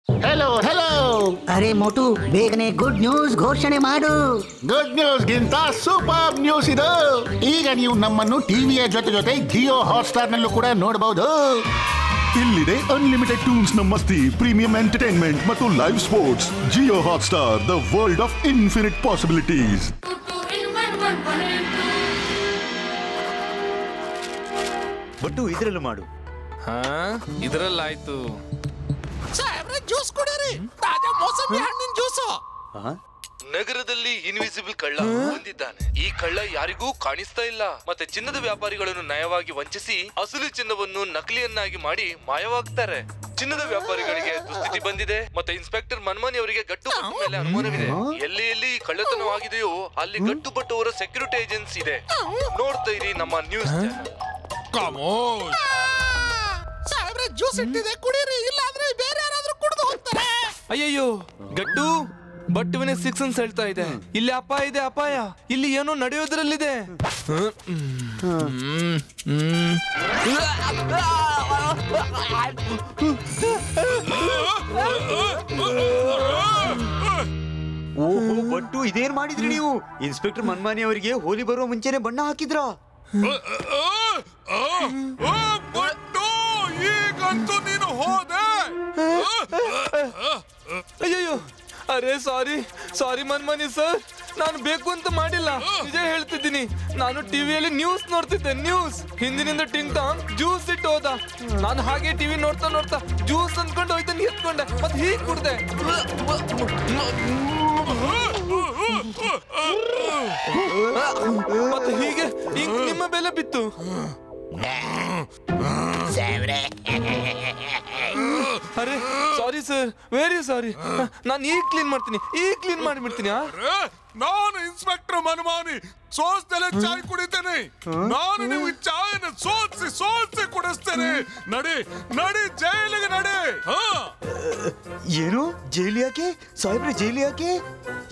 Hello hello अरे मोटू ಬೇಗನೆ good news ಘೋಷಣೆ ಮಾಡು. ಗುಡ್ ನ್ಯೂಸ್ ಗಿಂತ ಸೂಪರ್ ನ್ಯೂಸ್ ಇದು. ಈಗ ನೀವು ನಮ್ಮನ್ನು ಟಿವಿಯ ಜೊತೆ ಜೊತೆ ಜಿಯೋ ಹಾಟ್ಸ್ಟಾರ್ ನಲ್ಲೂ ಕೂಡ ನೋಡಬಹುದು. ಇಲ್ಲಿದೆ ಅನ್ಲಿಮಿಟೆಡ್ ಟೂನ್ಸ್ ನ ಮಸ್ತಿ, ಪ್ರೀಮಿಯಂ ಎಂಟರ್ಟೈನ್ಮೆಂಟ್ ಮತ್ತು live sports. Jio Hotstar, the world of infinite possibilities. Battu ಇದರಲ್ಲೂ ಮಾಡು. ಇದರಲ್ಲಾಯ್ತು. ಜ್ಯೂಸ್ ಕುಡೀರಿ, ತಾಜಾ ಮೋಸಂಬಿ ಹಣ್ಣಿನ ಜ್ಯೂಸು. ನಗರದಲ್ಲಿ ಇನ್ವಿಸಿಬಲ್ ಕಳ್ಳ ಬಂದಿದ್ದಾನೆ. ಈ ಕಳ್ಳ ಯಾರಿಗೂ ಕಾಣಿಸ್ತಾ ಇಲ್ಲ. ಮತ್ತೆ ಚಿನ್ನದ ವ್ಯಾಪಾರಿಗಳನ್ನು ನಯವಾಗಿ ವಂಚಿಸಿ ಅಸಲಿ ಚಿನ್ನವನ್ನು ನಕಲಿಯನ್ನಾಗಿ ಮಾಡಿ ಮಾಯವಾಗ್ತಾರೆ. ಚಿನ್ನದ ವ್ಯಾಪಾರಿಗಳಿಗೆ ದುಸ್ಥಿತಿ ಬಂದಿದೆ. ಮತ್ತೆ ಇನ್ಸ್ಪೆಕ್ಟರ್ ಮನ್ಮಾನಿ ಅವರಿಗೆ ಗಟ್ಟುಪಟ್ಟು ಮೇಲೆ ಅನುಮಾನವಿದೆ. ಎಲ್ಲಿ ಎಲ್ಲಿ ಕಳ್ಳತನವಾಗಿದೆಯೋ ಅಲ್ಲಿ ಗಟ್ಟುಪಟ್ಟುವರ ಸೆಕ್ಯೂರಿಟಿ ಏಜೆನ್ಸಿ ಇದೆ. ನೋಡ್ತಾ ಇರಿ ನಮ್ಮ ನ್ಯೂಸ್ ಚಾನೆಲ್. ಸಾಹೇಬ್ರೆ ಜ್ಯೂಸ್ ಇಟ್ಟಿದೆ, ಕುಡೀರಿ, ಇಲ್ಲ ಅಂದ್ರೆ ಬೇರೆ ಯಾರಾದ್ರೂ ಕುಡಿದು ಹೋಗ್ತಾರೆ. ಅಯ್ಯಯ್ಯೋ, ಗಟ್ಟು ಬಟ್ಟುವಿನ 6 ಅನ್ಸ್ ಹೇಳ್ತಾ ಇದೆ. ಇಲ್ಲಿ ಅಪಾಯ ಇದೆ, ಅಪಾಯ. ಇಲ್ಲಿ ಏನೋ ನಡೆಯೋದ್ರಲ್ಲಿದೆ. ಓಹೋ ಬಟ್ಟು, ಇದೇನ್ ಮಾಡಿದ್ರಿ ನೀವು? ಇನ್ಸ್ಪೆಕ್ಟರ್ ಮನ್ಮಾನಿ ಅವರಿಗೆ ಹೋಲಿ ಬರುವ ಮುಂಚೆನೆ ಬಣ್ಣ ಹಾಕಿದ್ರಾ? ಈಗಂತೂ ನೀನು ಹೋದೆ. ಅಯ್ಯಯ್ಯೋ, ಅರೆ ಸಾರಿ ಮನ್ಮಾನಿ ಸರ್, ನಾನು ಬೇಕು ಅಂತ ಮಾಡಿಲ್ಲ. ನಿಜ ಹೇಳ್ತಿದ್ದೀನಿ. ನಾನು ಟಿವಿಯಲ್ಲಿ ನ್ಯೂಸ್ ನೋಡ್ತಿದ್ದೆ. ನ್ಯೂಸ್ ಹಿಂದಿನಿಂದ ಟಿಂಗ್ ಟಾಂಗ್ ಜ್ಯೂಸ್ ಇಟ್ಟು ಹೋದ. ನಾನು ಹಾಗೆ ಟಿವಿ ನೋಡ್ತಾ ನೋಡ್ತಾ ಜ್ಯೂಸ್ ಅಂದ್ಕೊಂಡು ಹೋಯ್ತಾನೆ, ಎತ್ಕೊಂಡೆ, ಮತ್ತೆ ಹೀಗೆ ಕುಡ್ದೆ. ಮತ್ತೆ ಹೀಗೆ ನಿಮ್ಮ ಬೆಲೆ ಬಿತ್ತು. ಅರೆ ಸಾರಿ ಸರ್, ವೆರಿ ಸಾರಿ. ನಾನು ಈಗ ಕ್ಲೀನ್ ಮಾಡಿಬಿಡ್ತೀನಿ. ನಾನು ಇನ್ಸ್ಪೆಕ್ಟರ್ ಮನ್ಮಾನಿ ಸೋಸ್ದೆಲ್ಲ ಚಾಯ್ ಕುಡಿತೇನೆ. ನಾನು ನಿಮ್ಗೆ ಚಾಯನ ಸೋಲ್ಸಿ ಕುಡಿಸ್ತೇನೆ. ನಡಿ ಜೈಲಿಗೆ ನಡಿ. ಏನು ಜೈಲು ಯಾಕೆ ಸಾಹೇಬ್ರೆ? ಜೈಲು ಯಾಕೆ?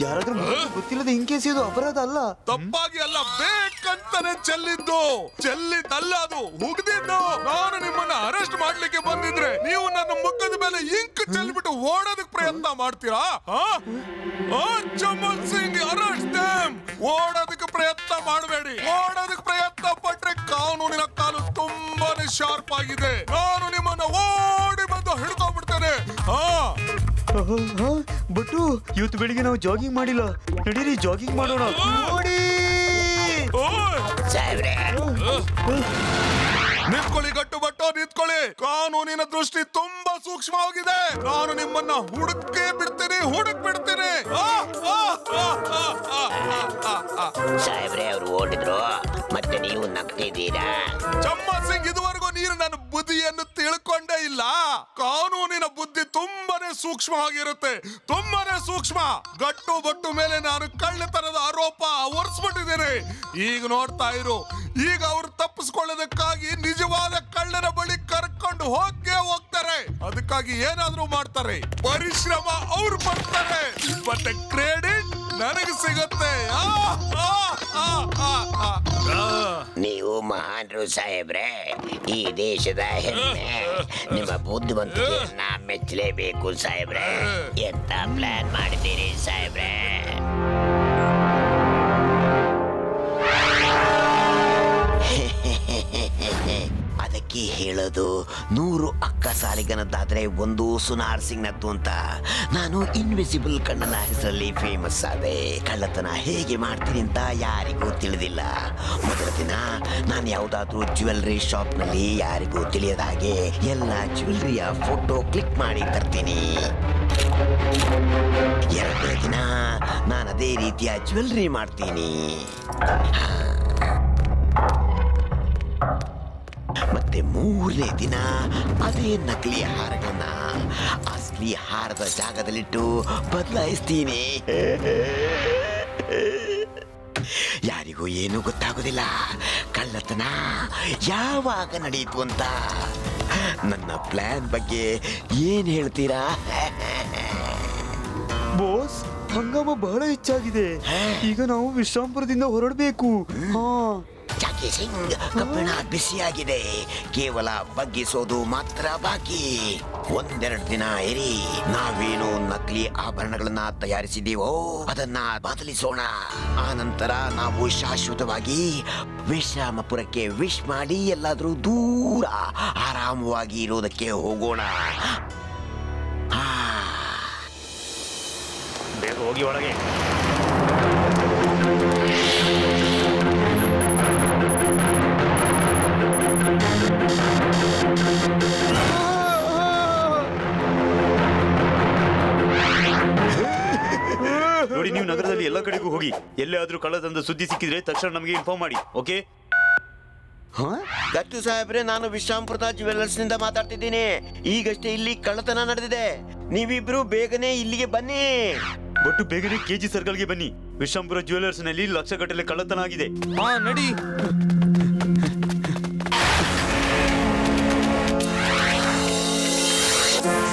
ಯಾರಾದ್ರೂ ಗೊತ್ತಿಲ್ಲದೆ ಹಿಂಗೆಸೆಯೋದು ಅಪರಾಧ ಅಲ್ಲ. ತಪ್ಪಾಗಿ ಅಲ್ಲ, ಬೇಕಂತಾನೆ ಚೆಲ್ಲಿದ್ದಲ್ಲ, ಅದು ಹುಗ್ದಿದ್ದು. ನಾನು ನಿಮ್ಮನ್ನ ಅರೆಸ್ಟ್ ಮಾಡ್ಲಿಕ್ಕೆ ಬಂದಿದ್ರೆ ನೀವು ನನ್ನ ಮುಖದ ಮೇಲೆ ಇಂಕ್ ಚೆಲ್ಬಿಟ್ಟು ಓಡೋದಕ್ಕೆ ಪ್ರಯತ್ನ ಮಾಡ್ತೀರಾ? Chaman Singh arrest them. ಓಡೋದಕ್ಕೆ ಪ್ರಯತ್ನ ಮಾಡಬೇಡಿ. ಓಡೋದಕ್ಕೆ ಪ್ರಯತ್ನ ಪಟ್ರೆ ಕಾನೂನಿನ ಕಾಲು ತುಂಬಾನೇ ಶಾರ್ಪ್ ಆಗಿದೆ. ನಾನು ನಿಮ್ಮನ್ನ ಓಡಿ ಬಂದು ಹಿಡ್ಕೊಂಡ್ಬಿಡ್ತೇನೆ. ಬಟ್ಟು, ಇವತ್ತು ಬೆಳಿಗ್ಗೆ ನಾವು ಜಾಗಿಂಗ್ ಮಾಡಿಲ್ಲ. ನಡೀರಿ ಜಾಗಿಂಗ್ ಮಾಡೋಣ. ನೋಡಿ ನಿಂತ್ಕೊಳ್ಳಿ, ಗಟ್ಟು ಬಟ್ಟು ನಿಂತ್ಕೊಳ್ಳಿ. ಕಾನೂನಿನ ದೃಷ್ಟಿ ತುಂಬಾ ಸೂಕ್ಷ್ಮವಾಗಿದೆ. ನಾನು ನಿಮ್ಮನ್ನ ಹುಡುಕೇ ಬಿಡ್ತೇನೆ. ಸಾಹೇಬ್ರೆ, ಅವರು ಓಡಿದ್ರು, ಮತ್ತೆ ನೀವು ನಗ್ತಿದ್ದೀರಾ? ಚಮ್ಮ ಸಿಂಗ್, ಇದುವರೆಗೂ ನೀನು ನನ್ನ ಬುದ್ಧಿಯನ್ನು ತಿಳ್ಕೊಂಡೇ ಇಲ್ಲ. ಕಾನೂನಿನ ಬುದ್ಧಿ ತುಂಬಾನೇ ಸೂಕ್ಷ್ಮವಾಗಿರುತ್ತೆ, ತುಂಬಾನೇ ಸೂಕ್ಷ್ಮ. ಗಟ್ಟು ಬಟ್ಟು ಮೇಲೆ ನಾನು ಕಳ್ಳತನದ ಆರೋಪ ಹೊರಿಸ್ಬಿಟ್ಟಿದ್ದೇನೆ. ಈಗ ನೋಡ್ತಾ ಇರು, ಈಗ ಅವ್ರು ತಪ್ಪಿಸ್ಕೊಳ್ಳೋದಕ್ಕಾಗಿ ನಿಜವಾದ ಕಳ್ಳನ ಬಳಿ ಕರ್ಕೊಂಡು ಹೋಗ್ತಾರೆ. ಅದಕ್ಕಾಗಿ ಏನಾದ್ರೂ ಮಾಡ್ತಾರೆ. ಪರಿಶ್ರಮ ಅವ್ರು ಪಡ್ತಾರೆ, ಮತ್ತೆ ಕ್ರೆಡಿಟ್ ನನಗೆ ಸಿಗುತ್ತೆ. ನೀವು ಮಹಾನ್ರು ಸಾಹೇಬ್ರೆ, ಈ ದೇಶದ ಹೆಮ್ಮೆ. ನಿಮ್ಮ ಬುದ್ಧಿವಂತಿಕೆಯನ್ನ ಮೆಚ್ಚಲೇಬೇಕು ಸಾಹೇಬ್ರೆ. ಎಂತ ಪ್ಲಾನ್ ಮಾಡಿದ್ದೀರಿ ಸಾಹೇಬ್ರೆ? ಅದಕ್ಕೆ ಹೇಳೋದು, 100 ಅಕ್ಕ ಸಾಲಿಗನದ್ದಾದ್ರೆ 1 ಸುನಾರ್ ಸಿಂಗ್ನದ್ದು ಅಂತ. ನಾನು ಇನ್ವಿಸಿಬಲ್ ಕಣ್ಣನ ಹೆಸರಲ್ಲಿ ಫೇಮಸ್ ಆದೆ. ಕಳ್ಳತನ ಹೇಗೆ ಮಾಡ್ತೀನಿ ಅಂತ ಯಾರಿಗೂ ತಿಳಿದಿಲ್ಲ. ಮೊದಲ ದಿನ ನಾನು ಯಾವುದಾದ್ರೂ ಜ್ಯುವೆಲ್ರಿ ಶಾಪ್ನಲ್ಲಿ ಯಾರಿಗೂ ತಿಳಿಯದ ಹಾಗೆ ಎಲ್ಲ ಜ್ಯುವೆಲ್ರಿಯ ಫೋಟೋ ಕ್ಲಿಕ್ ಮಾಡಿ ತರ್ತೀನಿ. 2ನೇ ದಿನ ನಾನು ಅದೇ ರೀತಿಯ ಜ್ಯುವೆಲ್ರಿ ಮಾಡ್ತೀನಿ. ಮತ್ತೆ 3ನೇ ದಿನ ಅದೇ ನಕಲಿ ಹಾರಗಳನ್ನ ಅಸಲಿ ಹಾರದ ಜಾಗದಲ್ಲಿಟ್ಟು ಬದಲಾಯಿಸ್ತೀನಿ. ಯಾರಿಗೂ ಏನೂ ಗೊತ್ತಾಗೋದಿಲ್ಲ ಕಳ್ಳತನ ಯಾವಾಗ ನಡೆಯಿತು ಅಂತ. ನನ್ನ ಪ್ಲಾನ್ ಬಗ್ಗೆ ಏನ್ ಹೇಳ್ತೀರಾ? ಬಾಸ್, ಹಂಗಾಮ ಬಹಳ ಹೆಚ್ಚಾಗಿದೆ. ಈಗ ನಾವು ವಿಶ್ರಾಂಪುರದಿಂದ ಹೊರಡಬೇಕು. ಜಾಕಿ ಸಿಂಗ್, ಕಬ್ಬಿಣ ಬಿಸಿಯಾಗಿದೆ. ಕೇವಲ ಬಗ್ಗಿಸೋದು ಮಾತ್ರ ಬಾಕಿ. ಒಂದೆರಡು ದಿನ ಇರಿ. ನಾವೇನು ನಕಲಿ ಆಭರಣಗಳನ್ನ ತಯಾರಿಸಿದೀವೋ ಅದನ್ನ ಬದಲಿಸೋಣ. ಆ ನಂತರ ನಾವು ಶಾಶ್ವತವಾಗಿ ವಿಶ್ರಾಮಪುರಕ್ಕೆ ವಿಶ್ ಮಾಡಿ ಎಲ್ಲಾದ್ರೂ ದೂರ ಆರಾಮವಾಗಿ ಇರೋದಕ್ಕೆ ಹೋಗೋಣ. ಬೇಗ ಹೋಗಿ ಒಳಗೆ. ನೋಡಿ, ನೀವು ನಗರದಲ್ಲಿ ಎಲ್ಲ ಕಡೆಗೂ ಹೋಗಿ ಎಲ್ಲೇ ಆದ್ರೂ ಕಳ್ಳತನದ ಸುದ್ದಿ ಸಿಕ್ಕಿದ್ರೆ ತಕ್ಷಣ ನಮಗೆ ಇನ್ಫಾರ್ಮ್ ಮಾಡಿ. ಓಕೆ? ಗಟ್ಟು ಸಾಹೇಬ್ರೆ, ನಾನು ವಿಶ್ರಾಮಪುರದ ಜ್ಯುವೆಲ್ಲರ್ಸ್ ನಿಂದ ಮಾತಾಡ್ತಿದ್ದೀನಿ. ಈಗಷ್ಟೇ ಇಲ್ಲಿ ಕಳ್ಳತನ ನಡೆದಿದೆ. ನೀವಿಬ್ರು ಬೇಗನೆ ಇಲ್ಲಿಗೆ ಬನ್ನಿ. ಬಟ್ಟು ಬೇಗನೆ ಕೆಜಿ ಸರ್ಕಲ್ಗೆ ಬನ್ನಿ. ವಿಶ್ರಾಮಪುರ ಜ್ಯುವೆಲ್ಲರ್ಸ್ ನಲ್ಲಿ ಲಕ್ಷಗಟ್ಟಲೆ ಕಳ್ಳತನ ಆಗಿದೆ. ಹಾ, ನಡಿ.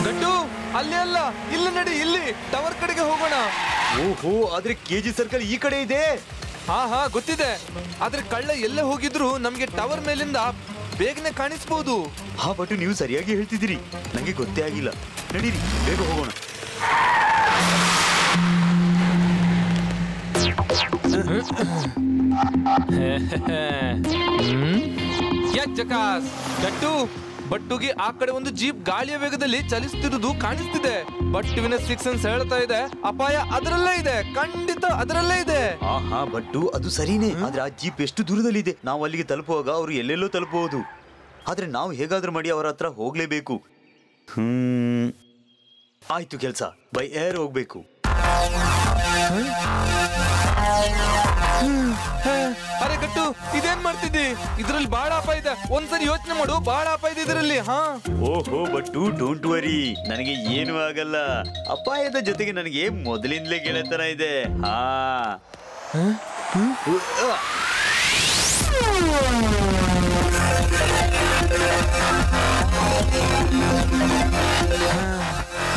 ಗಟ್ಟು, ಅಲ್ಲಿ ಅಲ್ಲ, ಇಲ್ಲಿ ನಡಿ. ಇಲ್ಲಿ ಟವರ್ ಕಡೆಗೆ ಹೋಗೋಣ. ಓಹೋ, ಆದ್ರೆ ಕೆಜಿ ಸರ್ಕಲ್ ಈ ಕಡೆ ಇದೆ. ಹಾ ಗೊತ್ತಿದೆ. ಆದ್ರೆ ಕಳ್ಳ ಎಲ್ಲೇ ಹೋಗಿದ್ರು ನಮ್ಗೆ ಟವರ್ ಮೇಲಿಂದ ಬೇಗನೆ ಕಾಣಿಸ್ಬೋದು. ಹಾ ಬಟ್ಟು, ನೀವು ಸರಿಯಾಗಿ ಹೇಳ್ತಿದ್ದೀರಿ. ನಂಗೆ ಗೊತ್ತೇ ಆಗಿಲ್ಲ. ನಡೀರಿ, ಬೇಗ ಹೋಗೋಣ. ಜಕಾಸ್ ಗಟ್ಟು, ಬಟ್ಟುಗೆ ಆ ಕಡೆ ಒಂದು ಜೀಪ್ ಗಾಳಿಯ ವೇಗದಲ್ಲಿ ಚಲಿಸುತ್ತಿರುವುದು ಕಾಣಿಸ್ತಿದೆ. ಬಟ್ಟುವಿನ 6 ಸೆನ್ಸ್ ಹೇಳ್ತಾ ಇದೆ ಅಪಾಯ ಅದರಲ್ಲೇ ಇದೆ. ಖಂಡಿತ ಅದರಲ್ಲೇ ಇದೆ. ಹಾ ಬಟ್ಟು, ಅದು ಸರಿನೇ. ಆದ್ರೆ ಆ ಜೀಪ್ ಎಷ್ಟು ದೂರದಲ್ಲಿದೆ. ನಾವು ಅಲ್ಲಿಗೆ ತಲುಪುವಾಗ ಅವರು ಎಲ್ಲೆಲ್ಲೋ ತಲುಪಬಹುದು. ಆದ್ರೆ ನಾವು ಹೇಗಾದ್ರೂ ಮಾಡಿ ಅವರ ಹತ್ರ ಹೋಗ್ಲೇಬೇಕು. ಆಯ್ತು, ಕೆಲ್ಸ. ಬೈ ಏರ್ ಹೋಗ್ಬೇಕು. ಅರೆ ಗಟ್ಟು, ಇದೇನ್ ಮಾಡ್ತಿದ್ದಿ? ಇದ್ರಲ್ಲಿ ಬಹಳ ಅಪಾಯ ಇದೆ. ಒಂದ್ಸರಿ ಯೋಚನೆ ಮಾಡು, ಬಹಳ ಅಪಾಯ ಇದೆ ಇದರಲ್ಲಿ. ಓಹೋ ಬಟ್ಟು, ಡೋಂಟ್ ವರಿ, ನನಗೆ ಏನು ಆಗಲ್ಲ. ಅಪಾಯದ ಜೊತೆಗೆ ನನಗೆ ಮೊದಲಿಂದಲೇ ಗೆಳೆತನ ಇದೆ.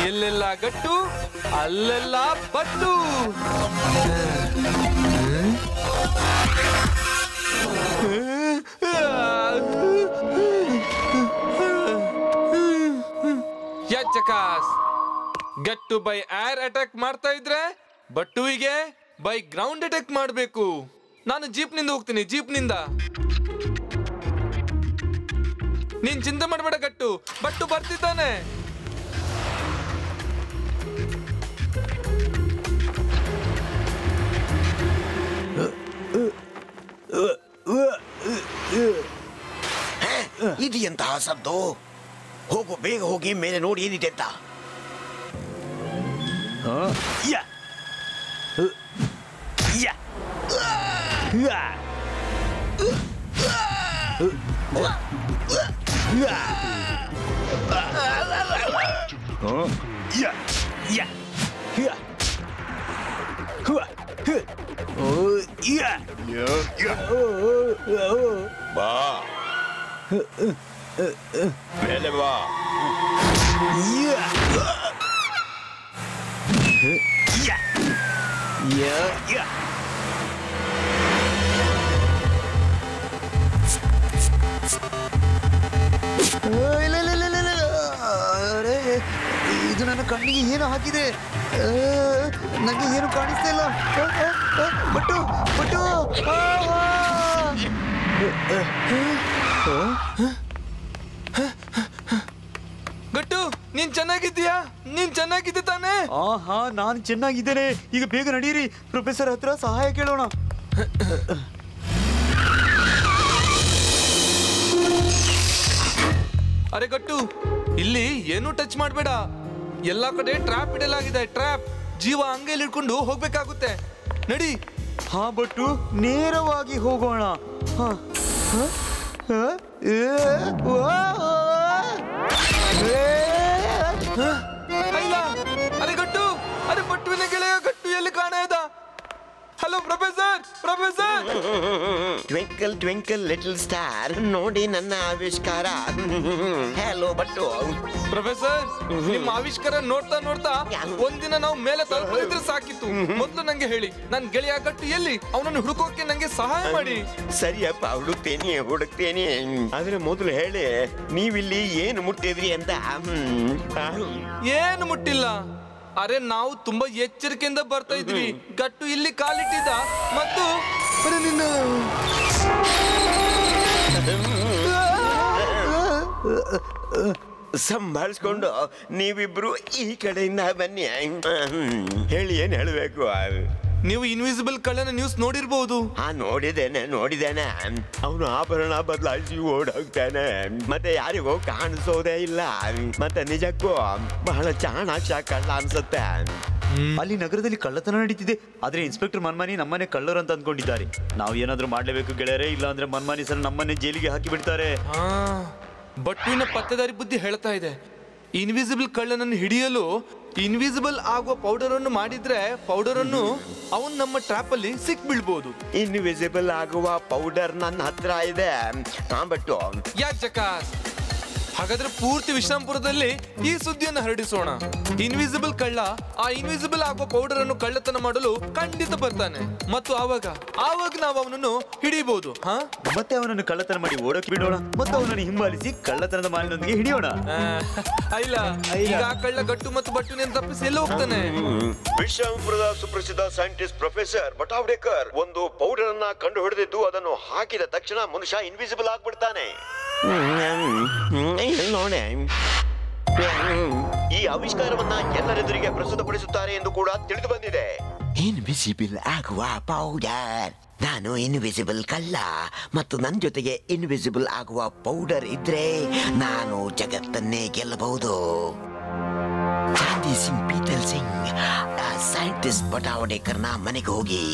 ಎಲ್ಲೆಲ್ಲ ಗಟ್ಟು, ಅಲ್ಲೆಲ್ಲ but. ಯಜಕಾಸ್, Gattu by air attack ಮಾಡ್ತಾ ಇದ್ರೆ ಬಟ್ಟುವಿಗೆ ಬೈ ಗ್ರೌಂಡ್ ಅಟ್ಯಾಕ್ ಮಾಡಬೇಕು. ನಾನು ಜೀಪ್ ನಿಂದ ಹೋಗ್ತೀನಿ, ಜೀಪ್ ನಿಂದ. ನೀನ್ ಚಿಂತೆ ಮಾಡಬೇಡ ಗಟ್ಟು, ಬಟ್ಟು ಬರ್ತಿದ್ದಾನೆ. ಇದು ಎಂತಹ ಸದ್ದು? ಹೋಗು, ಬೇಗ ಹೋಗಿ ಮೇಲೆ ನೋಡಿ ಏನಿದೆ ಅಂತ. ಬಾ ಮೇಲೆ ಬಾ. ಇದು ನನ್ನ ಕಣ್ಣಿಗೆ ಏನು ಹಾಕಿದೆ? ನನಗೆ ಏನು ಕಾಣಿಸ್ತಾ ಇಲ್ಲ. ಬಟ್ಟು ಬಟ್ಟು, ಗಟ್ಟು, ನೀನ್ ಚೆನ್ನಾಗಿದ್ದೀಯಾ? ನೀನ್ ಚೆನ್ನಾಗಿದ್ದೆ ತಾನೆ? ಹಾ, ನಾನು ಚೆನ್ನಾಗಿದ್ದೇನೆ. ಈಗ ಬೇಗ ನಡೀರಿ, ಪ್ರೊಫೆಸರ್ ಹತ್ರ ಸಹಾಯ ಕೇಳೋಣ. ಅರೆ ಗಟ್ಟು, ಇಲ್ಲಿ ಏನು ಟಚ್ ಮಾಡಬೇಡ. ಎಲ್ಲಾ ಕಡೆ ಟ್ರ್ಯಾಪ್ ಇಡಲಾಗಿದೆ. ಟ್ರ್ಯಾಪ್. ಜೀವ ಅಂಗೈಲಿ ಇಟ್ಕೊಂಡು ಹೋಗ್ಬೇಕಾಗುತ್ತೆ. ನಡಿ. ಹಾ ಬಟ್ಟು, ನೇರವಾಗಿ ಹೋಗೋಣ. ಅರೆ ಗಟ್ಟು, ಅರೆ ಬಟ್ಟುವಿನ ಗೆಳೆಯ ಗಟ್ಟು ಎಲ್ಲಿ ಕಾಣ ಇದ್ದ? Hello professor, professor. Twinkle twinkle little star, ನೋಡಿ ನನ್ನ ಆವಿಷ್ಕಾರ. Hello but. ಪ್ರೊಫೆಸರ್, ನಿಮ್ಮ ಆವಿಷ್ಕಾರ ನೋಡ್ತಾ ನೋಡ್ತಾ ಒಂದಿನ ನಾವು ಮೇಲೆ ತಲುಪಿದ್ರೆ ಸಾಕಿತ್ತು. ಮೊದಲು ನಂಗೆ ಹೇಳಿ, ನನ್ ಗೆಳೆಯ ಗಟ್ಟು ಎಲ್ಲಿ? ಅವನನ್ನು ಹುಡುಕೋಕೆ ನಂಗೆ ಸಹಾಯ ಮಾಡಿ. ಸರಿಯಪ್ಪ, ಹುಡುಕ್ತೇನೆ. ಆದ್ರೆ ಮೊದಲು ಹೇಳಿ, ನೀವಿಲ್ಲಿ ಏನು ಮುಟ್ಟಿದ್ರಿ ಅಂತ. ಏನು ಮುಟ್ಟಿಲ್ಲ. ಅರೆ, ನಾವು ತುಂಬಾ ಎಚ್ಚರಿಕೆಯಿಂದ ಬರ್ತಾ ಇದ್ವಿ. ಗಟ್ಟು ಇಲ್ಲಿ ಕಾಲಿಟ್ಟಿದ್ದ ಮತ್ತು ಸಂಭಾಳಿಸ್ಕೊಂಡು ನೀವಿಬ್ರು ಈ ಕಡೆಯಿಂದ ಬನ್ನಿ. ಹೇಳಿ, ಏನ್ ಹೇಳ್ಬೇಕು? ನೀವು ಇನ್ವಿಸಿಬಲ್ ಕಳ್ಳನ ನ್ಯೂಸ್ ನೋಡಿರ್ಬಹುದು. ನೋಡಿದ್ದೇನೆ. ಅವನು ಆಭರಣ ಬದಲಾಯಿಸಿ ಓಡೋಗ್ತಾನೆ, ಮತ್ತೆ ಯಾರಿಗೋ ಕಾಣಿಸೋದೇ ಇಲ್ಲ. ಮತ್ತೆ ನಿಜಕ್ಕೂ ಬಹಳ ಚಾಣಾಕ್ಷ ಕಳ್ಳ ಅನ್ಸುತ್ತೆ. ಅಲ್ಲಿ ನಗರದಲ್ಲಿ ಕಳ್ಳತನ ನಡೀತಿದೆ. ಆದ್ರೆ ಇನ್ಸ್ಪೆಕ್ಟರ್ ಮನ್ಮಾನಿ ನಮ್ಮನೆ ಕಳ್ಳರು ಅಂತ ಅಂದ್ಕೊಂಡಿದ್ದಾರೆ. ನಾವು ಏನಾದ್ರೂ ಮಾಡ್ಲೇಬೇಕು ಗೆಳೆಯರೇ, ಇಲ್ಲ ಅಂದ್ರೆ ಮನ್ಮಾನಿ ಸರ್ ನಮ್ಮನ್ನೇ ಜೈಲಿಗೆ ಹಾಕಿ ಬಿಡ್ತಾರೆ. ಬಟ್ಟುವಿನ ಪತ್ತೆದಾರಿ ಬುದ್ಧಿ ಹೇಳ್ತಾ ಇದೆ, ಇನ್ವಿಸಿಬಲ್ ಕಳ್ಳನನ್ನು ಹಿಡಿಯಲು ಇನ್ವಿಸಿಬಲ್ ಆಗುವ ಪೌಡರ್ ಅನ್ನು ಮಾಡಿದ್ರೆ ಪೌಡರ್ ಅನ್ನು ಅವನು ನಮ್ಮ ಟ್ರಾಪ್ ಅಲ್ಲಿ ಸಿಕ್ ಬೀಳ್ಬಹುದು. ಇನ್ವಿಸಿಬಲ್ ಆಗುವ ಪೌಡರ್ ನನ್ನ ಹತ್ರ ಇದೆ. ಬಟ್ಟು ಯಾಕೆ ಜಕಾಸ್? ಹಾಗಾದ್ರೆ ಪೂರ್ತಿ ವಿಶ್ರಾಂಪುರದಲ್ಲಿ ಈ ಸುದ್ದಿಯನ್ನು ಹರಡಿಸೋಣ. ಇನ್ವಿಸಿಬಲ್ ಕಳ್ಳ ಆ ಇನ್ವಿಸಿಬಲ್ ಆಗುವ ಪೌಡರ್ ಅನ್ನು ಕಳ್ಳತನ ಮಾಡಲು ಖಂಡಿತ ಬರ್ತಾನೆ, ಮತ್ತು ಆವಾಗ ನಾವು ಅವನನ್ನು ಹಿಡಿಯಬಹುದು. ಮತ್ತೆ ಅವನನ್ನು ಕಳ್ಳತನ ಮಾಡಿ ಓಡೋಕೆ ಬಿಡೋಣ, ಮತ್ತು ಅವನನ್ನು ಹಿಂಬಾಲಿಸಿ ಕಳ್ಳತನದ ಮಾಲಿನೊಂದಿಗೆ ಹಿಡಿಯೋಣ. ಇಲ್ಲ, ಈಗ ಆ ಕಳ್ಳ ಗಟ್ಟು ಮತ್ತು ಬಟ್ಟುನಿಂದ ತಪ್ಪಿಸಿ ಎಲ್ಲ ಹೋಗ್ತಾನೆ. ವಿಶ್ರಾಂಪುರದ ಸುಪ್ರಸಿದ್ಧ ಸೈಂಟಿಸ್ಟ್ ಪ್ರೊಫೆಸರ್ ಬಟಾವ್ಡೇಕರ್ ಒಂದು ಪೌಡರ್ ಅನ್ನ ಕಂಡು ಹಿಡಿದಿದ್ದು, ಅದನ್ನು ಹಾಕಿದ ತಕ್ಷಣ ಮನುಷ್ಯ ಇನ್ವಿಸಿಬಲ್ ಆಗ್ಬಿಡ್ತಾನೆ. ನೋಡೆ, ಈ ಆವಿಷ್ಕಾರವನ್ನ ಎಲ್ಲರೆದುರಿಗೆ ಪ್ರಸ್ತುತಪಡಿಸುತ್ತಾರೆ ಎಂದು ಕೂಡ ತಿಳಿದು ಬಂದಿದೆ. ಇನ್ವಿಸಿಬಲ್ ಆಗುವ ಪೌಡರ್. ನಾನು ಇನ್ವಿಸಿಬಲ್ ಕಳ್ಳ ಮತ್ತು ನನ್ನ ಜೊತೆಗೆ ಇನ್ವಿಸಿಬಲ್ ಆಗುವ ಪೌಡರ್ ಇದ್ರೆ ನಾನು ಜಗತ್ತನ್ನೇ ಗೆಲ್ಲಬಹುದು. ಚಾಂದಿ ಸಿಂಗ್, ಪೀತಲ್ ಸಿಂಗ್, ಸೈಂಟಿಸ್ಟ್ ಬಟಾವಡೇಕರ್ನ ಮನೆಗೆ ಹೋಗಿ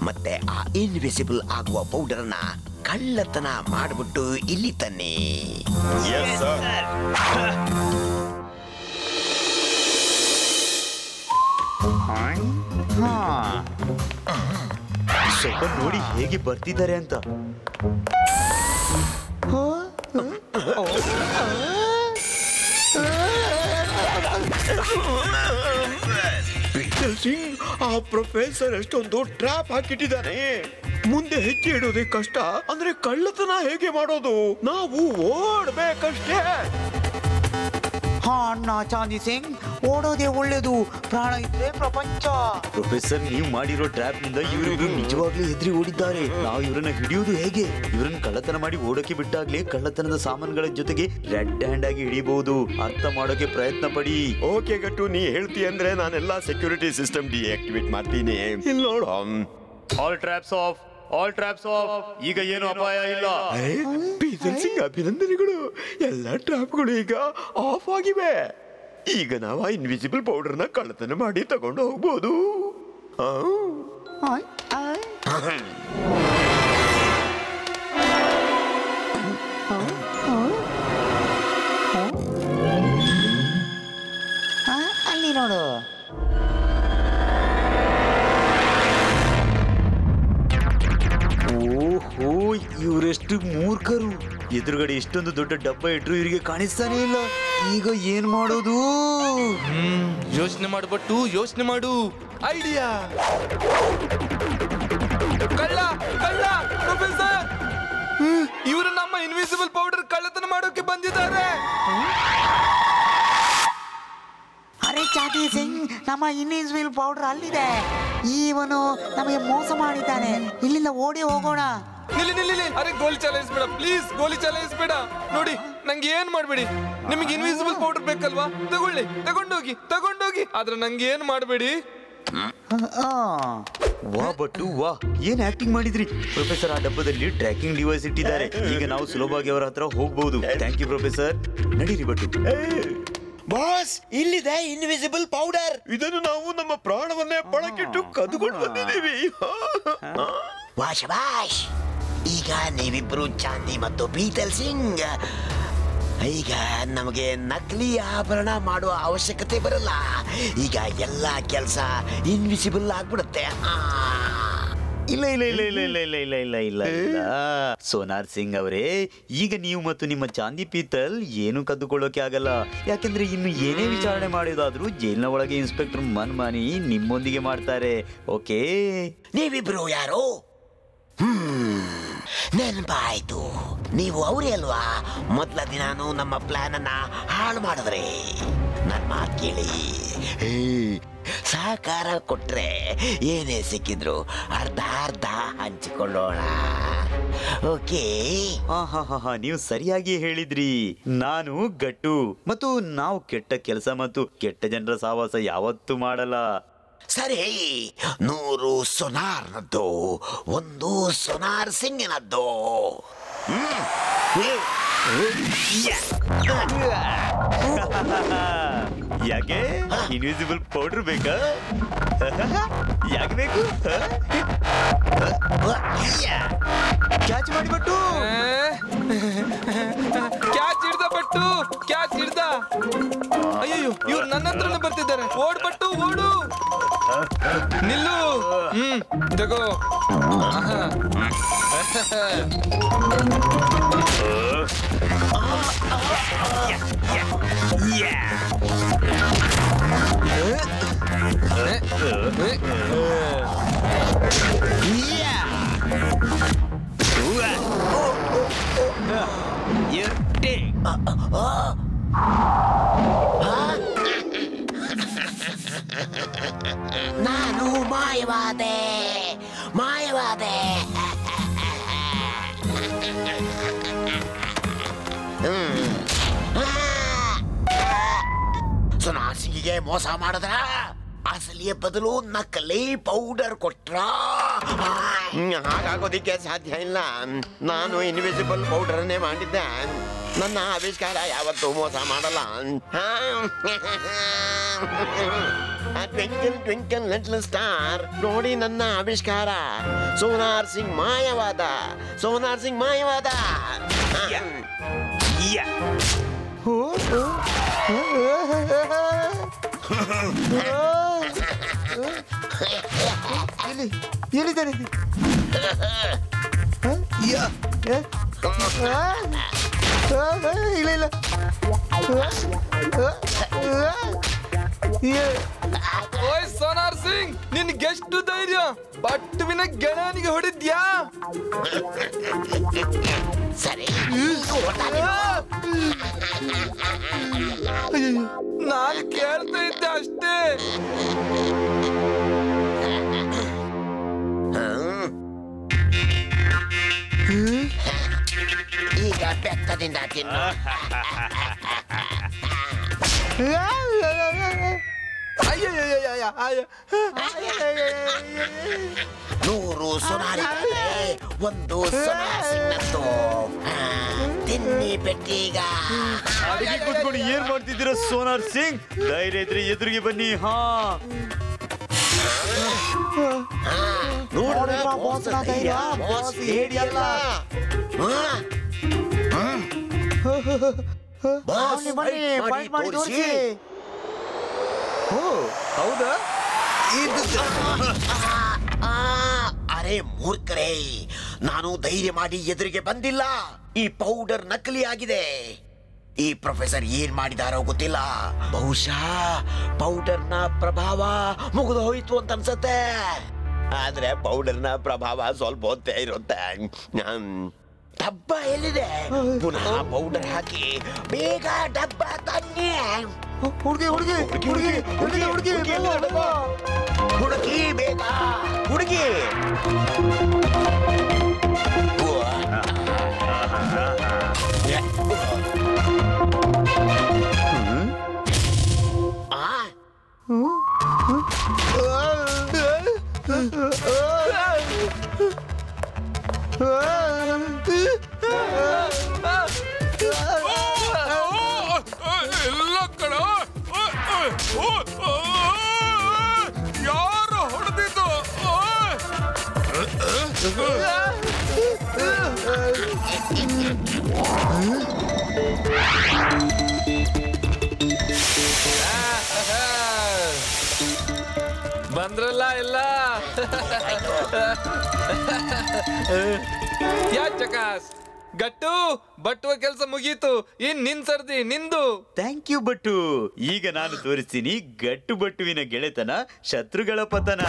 ಮತ್ತೆ ಆ ಇನ್ವಿಸಿಬಲ್ ಆಗುವ ಪೌಡರ್ ನ ಕಳ್ಳತನ ಮಾಡಿಬಿಟ್ಟು ಇಲ್ಲಿ ತನ್ನಿ. ಸ್ವಲ್ಪ ನೋಡಿ ಹೇಗೆ ಬರ್ತಿದ್ದಾರೆ ಅಂತ. ಪೀಟರ್ ಸಿಂಗ್, ಆ ಪ್ರೊಫೆಸರ್ ಎಷ್ಟೊಂದು ಟ್ರಾಪ್ ಹಾಕಿಟ್ಟಿದ್ದಾನೆ. ಮುಂದೆ ಹೆಜ್ಜೆ ಇಡೋದೇ ಕಷ್ಟ, ಅಂದ್ರೆ ಕಳ್ಳತನ ಹೇಗೆ ಮಾಡೋದು? ನಾವು ಓಡ್ಬೇಕಷ್ಟೇ. ಅಣ್ಣ ಚಾಂದಿ ಸಿಂಗ್, ಓಡೋದೇ ಒಳ್ಳೇದು. ಪ್ರಾಣ ಇದ್ರೆ ಪ್ರಪಂಚ. ಪ್ರೊಫೆಸರ್, ನೀವು ಮಾಡಿರೋ ಟ್ರ್ಯಾಪ್ ನಿಂದ ಇವರಿಬ್ರು ನಿಜವಾಗ್ಲೂ ಹೆದರಿ ಓಡಿದ್ದಾರೆ. ನಾವು ಇವರನ್ನ ಹಿಡಿಯೋದು ಹೇಗೆ? ಇವರನ್ನ ಕಳ್ಳತನ ಮಾಡಿ ಓಡೋಕೆ ಬಿಟ್ಟಾಗ್ಲೇ ಕಳ್ಳತನದ ಸಾಮಾನುಗಳ ಜೊತೆಗೆ ರೆಡ್ ಹ್ಯಾಂಡ್ ಆಗಿ ಹಿಡಿಬಹುದು. ಅರ್ಥ ಮಾಡೋಕೆ ಪ್ರಯತ್ನ ಪಡಿ. ಓಕೆ ಗಟ್ಟು, ನೀ ಹೇಳ್ತಿ ಅಂದ್ರೆ ನಾನೆಲ್ಲಾ ಸೆಕ್ಯೂರಿಟಿ ಸಿಸ್ಟಮ್ ಡಿಆಕ್ಟಿವೇಟ್ ಮಾಡ್ತೀನಿ. ಇಲ್ಲಿ ನೋಡು, all traps of, all traps of. ಈಗ ಏನು ಅಪಾಯ ಇಲ್ಲ. ಪೀಟರ್ ಸಿಂಗ್, ಅಭಿನಂದನೆಗಳು. ಎಲ್ಲ ಟ್ರಾಪ್ಗಳು ಈಗ ಆಫ್ ಆಗಿವೆ. ಈಗ ನಾವು ಇನ್ವಿಸಿಬಲ್ ಪೌಡರ್ ನ ಕಳ್ಳತನ ಮಾಡಿ ತಗೊಂಡು ಹೋಗ್ಬೋದು. ಅಲ್ಲಿ ನೋಡು. ಓಹೋ, ಇವರೆಷ್ಟು ಮೂರ್ಖರು. ಎದುರುಗಡೆ ಇಷ್ಟೊಂದು ದೊಡ್ಡ ಡಬ್ಬ ಇಟ್ರು ಇವರಿಗೆ ಕಾಣಿಸ್ತಾನೆ ಇಲ್ಲ. ಈಗ ಏನ್ ಮಾಡೋದು? ಯೋಚನೆ ಮಾಡ್ಬಿಟ್ಟು ಯೋಚನೆ ಮಾಡು. ಐಡಿಯಾ. ಕಳ್ಳ, ಕಳ್ಳ, ಪ್ರೊಫೆಸರ್, ಇವರು ನಮ್ಮ ಇನ್ವಿಸಿಬಲ್ ಪೌಡರ್ ಕಳ್ಳತನ ಮಾಡೋಕೆ ಬಂದಿದ್ದಾರೆ. ಅರೆ ಚಾಂದಿ ಸಿಂಗ್, ನಮ್ಮ ಇನ್ವಿಸಿಬಲ್ ಪೌಡರ್ ಅಲ್ಲಿದೆ. ಇವನು ನಮಗೆ ಮೋಸ ಮಾಡಿದ್ದಾನೆ. ಇಲ್ಲಿಂದ ಓಡಿ ಹೋಗೋಣ. ನಿಲ್ಲಿ. ಅರೆ, ಗೋಲಿ ಚಲಾಯಿಸ್ಬೇಡ ಪ್ಲೀಸ್, ಗೋಲಿ ಚಲಾಯಿಸ್ಬೇಡ. ನೋಡಿ, ನಂಗೆ ಏನ್ ಮಾಡ್ಬೇಡಿ. ನಿಮಗೆ ಇನ್ವಿಸಿಬಲ್ ಪೌಡರ್ ಬೇಕಲ್ವಾ? ತಗೊಂಡೋಗಿ. ಆದ್ರೆ ನಂಗೆ ಏನ್ ಮಾಡ್ಬೇಡಿ. ವಾ ಬಟ್ಟು ವಾ, ಏನ್ ಆಕ್ಟಿಂಗ್ ಮಾಡಿದ್ರಿ ಪ್ರೊಫೆಸರ್. ಆ ಡಬ್ಬದಲ್ಲಿ ಟ್ರ್ಯಾಕಿಂಗ್ ಡಿವೈಸ್ ಇಟ್ಟಿದ್ದಾರೆ. ಈಗ ನಾವು ಸುಲಭವಾಗಿ ಅವರ ಹತ್ರ ಹೋಗ್ಬಹುದು. Thank you professor. ನಡೀರಿ ಬಟ್ಟು. ಬಾಸ್, ಇಲ್ಲಿದೆ ಇನ್ವಿಸಿಬಲ್ ಪೌಡರ್. ಇದನ್ನು ನಾವು ನಮ್ಮ ಪ್ರಾಣವನ್ನೇ ಪಣಕ್ಕಿಟ್ಟು ಕದ್ಕೊಂಡು ಬಂದಿದ್ದೀವಿ. ವಾಶ್. ಈಗ ನೀವಿಬ್ರು ಚಾಂದಿ ಮತ್ತು ಪೀತಲ್ ಸಿಂಗ್, ಈಗ ನಮಗೆ ನಕಲಿ ಆಭರಣ ಮಾಡುವ ಅವಶ್ಯಕತೆ ಬರಲ್ಲ. ಈಗ ಎಲ್ಲ ಕೆಲಸ ಇನ್ವಿಸಿಬಲ್ ಆಗ್ಬಿಡುತ್ತೆ. ಇಲ್ಲ ಇಲ್ಲ ಇಲ್ಲ ಇಲ್ಲ ಇಲ್ಲ ಇಲ್ಲ ಇಲ್ಲ ಇಲ್ಲ ಇಲ್ಲ ಇಲ್ಲ ಸೋನಾರ್ ಸಿಂಗ್ ಅವರೇ, ಈಗ ನೀವು ಮತ್ತು ನಿಮ್ಮ ಚಾಂದಿ ಪೀತಲ್ ಏನು ಕದ್ದುಕೊಳ್ಳೋಕೆ ಆಗಲ್ಲ. ಯಾಕೆಂದ್ರೆ ಇನ್ನು ಏನೇ ವಿಚಾರಣೆ ಮಾಡೋದಾದ್ರೂ ಜೈಲಿನ ಒಳಗೆ ಇನ್ಸ್ಪೆಕ್ಟರ್ ಮನ್ಮಾನಿ ನಿಮ್ಮೊಂದಿಗೆ ಮಾಡ್ತಾರೆ. ಓಕೆ, ನೀವಿಬ್ರು ಯಾರು? ನೆನಪಾಯ್ತು, ನೀವು ಅವರೇ ಅಲ್ವಾ ಮೊದಲ ದಿನಾನು ನಮ್ಮ ಪ್ಲಾನ್ ಅನ್ನ ಹಾಳು ಮಾಡಿದ್ರಿ. ನನ್ನ ಮಾತು ಕೇಳಿ, ಸಹಕಾರ ಕೊಟ್ರೆ ಏನೇ ಸಿಕ್ಕಿದ್ರು ಅರ್ಧ ಅರ್ಧ ಹಂಚಿಕೊಳ್ಳೋಣ. ಓಕೆ? ನೀವು ಸರಿಯಾಗಿ ಹೇಳಿದ್ರಿ. ನಾನು ಗಟ್ಟು ಮತ್ತು ನಾವು ಕೆಟ್ಟ ಕೆಲಸ ಮತ್ತು ಕೆಟ್ಟ ಜನರ ಸಹವಾಸ ಯಾವತ್ತೂ ಮಾಡಲ್ಲ. ಸರಿ, 100 ಸೋನಾರ್ನದ್ದು, 1 ಸೋನಾರ್ ಸಿಂಗಿನದ್ದು. ಯಾಕೆ ಇನ್ವಿಸಿಬಲ್ ಪೌಡರ್ ಬೇಕಾ? ಯಾಕೆ ಬೇಕು? ಕ್ಯಾಚ್ ಮಾಡಿಬಿಟ್ಟು ಕ್ಯಾಚ್ ಹಿಡ್ದ ಬಟ್ಟು, ಕ್ಯಾಚ್ ಹಿಡ್ದ. ಅಯ್ಯೋ, ಇವ್ರು ನನ್ನ ಹತ್ರನೇ ಬರ್ತಿದ್ದಾರೆ. ಓಡ್ಬಟ್ಟು ಓಡು. ನಿಲ್ಲು. ತಗೋ. ನಾನು ಮಾಯವಾದೆ. ಸೋನಾರ್ ಸಿಂಗಿಗೆ ಮೋಸ ಮಾಡಿದ್ರ? ಅಸಲಿಯ ಬದಲು ನಕಲಿ ಪೌಡರ್ ಕೊಟ್ರ? ಹಾಗಾಗೋದಿಕ್ಕೆ ಸಾಧ್ಯ ಇಲ್ಲ. ನಾನು ಇನ್ವಿಸಿಬಲ್ ಪೌಡರ್ನೇ ಮಾಡಿದ್ದೆ. ನನ್ನ ಆವಿಷ್ಕಾರ ಯಾವತ್ತೂ ಮೋಸ ಮಾಡಲ್ಲ. ಟ್ವಿಂಕಲ್ ಟ್ವಿಂಕಲ್ ಲಿಟಲ್ ಸ್ಟಾರ್, ನೋಡಿ ನನ್ನ ಆವಿಷ್ಕಾರ. ಸೋನಾರ್ ಸಿಂಗ್ ಮಾಯವಾದ. ಎಲ್ಲಿದ್ದಾರೆ? ಇಲ್ಲ ಓಯ್ ಸೋನಾರ್ ಸಿಂಗ್, ನಿನ್ಗೆಷ್ಟು ಧೈರ್ಯ? ಬಟ್ಟುವಿನ ಗೆಣನಿಗೆ ಹೊಡಿದ್ಯಾ? ಸರಿ, ನಾನು ಕೇಳ್ತಾ ಇದ್ದೆ ಅಷ್ಟೇ. ಈಗ ಬೆತ್ತದಿಂದ ತಿನ್ನು. 100 ಸೋನಾರಿಗಳೇ, 1 ಸೋನಾರ್ ಸಿಂಗ್ನದ್ದು. ತಿನ್ನಿ ಪೆಟ್ಟೀಗ. ಅಡಿಗೆ ಕೂತ್ಕೊಂಡು ಏನ್ ಮಾಡ್ತಿದ್ದೀರಾ ಸೋನಾರ್ ಸಿಂಗ್? ಧೈರ್ಯ ಇದ್ರೆ ಎದುರಿಗೆ ಬನ್ನಿ. ಹೌದಾ? ಅರೆ ಮೂರ್ಖರೇ, ನಾನು ಧೈರ್ಯ ಮಾಡಿ ಎದುರಿಗೆ ಬಂದಿಲ್ಲ. ಈ ಪೌಡರ್ ನಕಲಿ ಆಗಿದೆ. ಈ ಪ್ರೊಫೆಸರ್ ಏನ್ ಮಾಡಿದಾರೋ ಗೊತ್ತಿಲ್ಲ. ಬಹುಶಃ ಪೌಡರ್ನ ಪ್ರಭಾವ ಮುಗಿದು ಹೋಯ್ತು ಅಂತ ಅನ್ಸತ್ತೆ. ಆದ್ರೆ ಪೌಡರ್ನ ಪ್ರಭಾವ ಸ್ವಲ್ಪ ಹೊತ್ತೇ ಇರುತ್ತೆ. ಡಬ್ಬ ಎಲ್ಲಿದೆ? ಪುನಃ ಪೌಡರ್ ಹಾಕಿ ಬೇಗ ಡಬ್ಬ ತನ್ನಿ. ಹುಡುಗಿ ಬೇಗ ಹುಡುಗಿ. ಎಲ್ಲ ಕಣ ಯಾರು ಹೊಡೆದಿದ್ದು? ಬಂದ್ರಲ್ಲ ಎಲ್ಲ. ಯಾ ಚಕಾಸ್ ಗಟ್ಟು ಬಟ್ಟುವ ಕೆಲಸ ಮುಗೀತು. ಇನ್ ನಿನ್ ಸರ್ದಿ ನಿಂದು. Thank you Battu. ಈಗ ನಾನು ತೋರಿಸ್ತೀನಿ ಗಟ್ಟು ಬಟ್ಟುವಿನ ಗೆಳೆತನ, ಶತ್ರುಗಳ ಪತನ.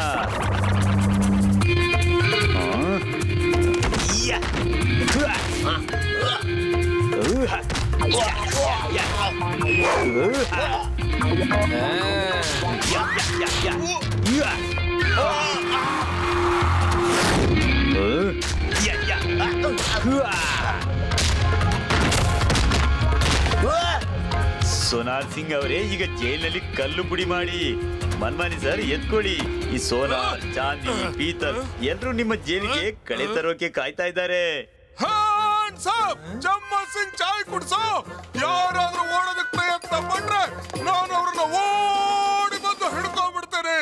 ಸೋನಾರ್ ಸಿಂಗ್ ಅವರೇ, ಈಗ ಜೈಲಿನಲ್ಲಿ ಕಲ್ಲು ಪುಡಿ ಮಾಡಿ. ಮನ್ಮಾನಿ ಸರ್ ಎತ್ಕೊಳ್ಳಿ. ಈ ಸೋನಾರ್, ಚಾಂದಿ, ಪೀತಲ್ ಎಲ್ಲರೂ ನಿಮ್ಮ ಜೈಲಿಗೆ ಕಳೆ ತರೋಕೆ ಕಾಯ್ತಾ ಇದ್ದಾರೆ. ಜಮ್ಮ ಸಿಂಗ್ ಚಾಯ್ ಕುಡ್ಸೋ. ಯಾರಾದ್ರೂ ಓಡೋದಕ್ಕೆ ಪ್ರಯತ್ನ ಪಟ್ರೆ ನಾನು ಅವ್ರನ್ನ ಓಡಿ ಬಂದು ಹಿಡ್ಕೊಂಡ್ಬಿಡ್ತೇನೆ.